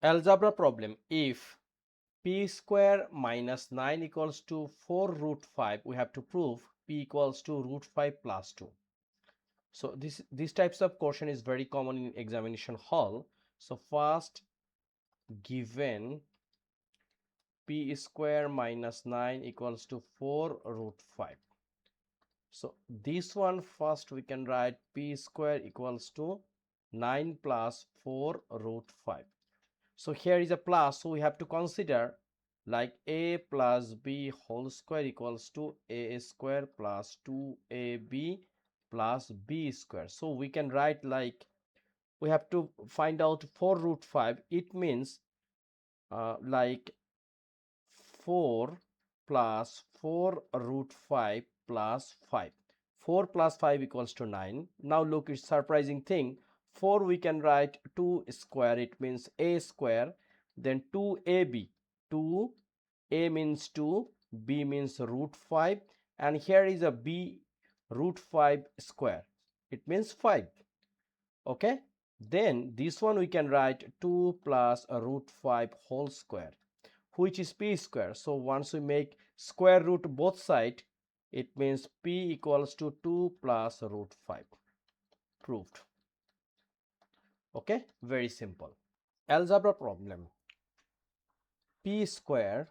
Algebra problem. If p square minus 9 equals to 4 root 5, we have to prove p equals to root 5 plus 2. So these types of question is very common in examination hall. So first, given p square minus 9 equals to 4 root 5. So this one first we can write p square equals to 9 plus 4 root 5. So here is a plus, so we have to consider like a plus b whole square equals to a square plus 2ab plus b square. So we can write like, we have to find out 4 root 5. It means like 4 plus 4 root 5 plus 5. 4 plus 5 equals to 9. Now look, it's surprising thing. 4 we can write 2 square, it means a square, then 2ab. 2a means 2, b means root 5, and here is a b root 5 square, it means 5. Okay, then this one we can write 2 plus a root 5 whole square, which is p square. So once we make square root both side, it means p equals to 2 plus root 5. Proved. Okay, very simple. Algebra problem. P square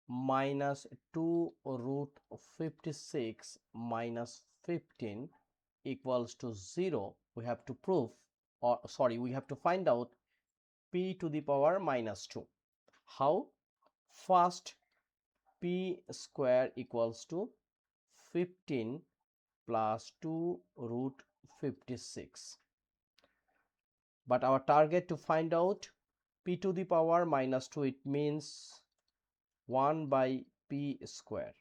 minus 2 root 56 minus 15 equals to 0. We have to prove, or sorry, we have to find out p to the power minus 2. How? First, p square equals to 15 plus 2 root 56. But our target to find out p to the power minus 2, it means 1 by p square.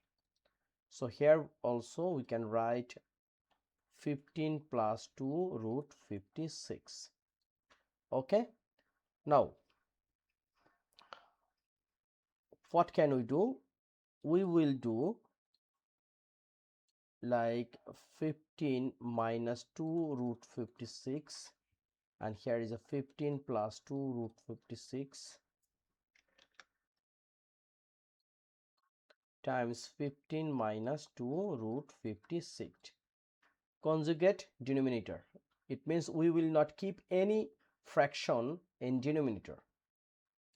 So here also we can write 15 plus 2 root 56. Okay, now what can we do? We will do like 15 minus 2 root 56, and here is a 15 plus 2 root 56 times 15 minus 2 root 56. Conjugate denominator. It means we will not keep any fraction in denominator.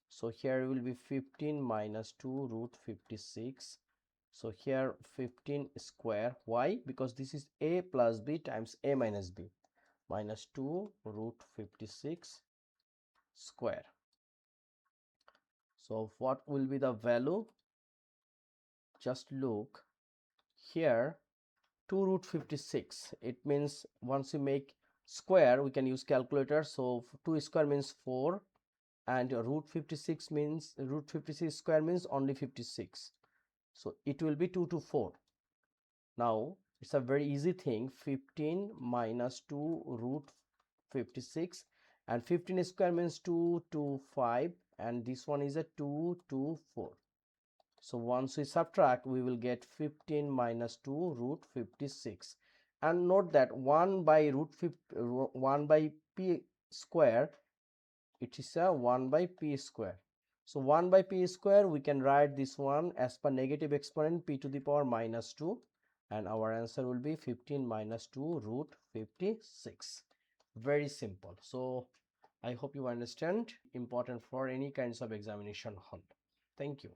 So here will be 15 minus 2 root 56. So here 15 square. Why? Because this is a plus b times a minus b, minus 2 root 56 square. So what will be the value? Just look here, 2 root 56. It means once you make square, we can use calculator. So 2 square means 4, and root 56 means, root 56 square means only 56. So it will be 2 to 4. Now it's a very easy thing. 15 minus 2 root 56, and 15 square means 2 to 5, and this one is a 2 to 4. So once we subtract, we will get 15 minus 2 root 56. And note that 1 by root 50, 1 by p square, it is a 1 by p square. So 1 by p square, we can write this one as per negative exponent p to the power minus 2, and our answer will be 15 minus 2 root 56. Very simple. So I hope you understand. Important for any kinds of examination hall. Thank you.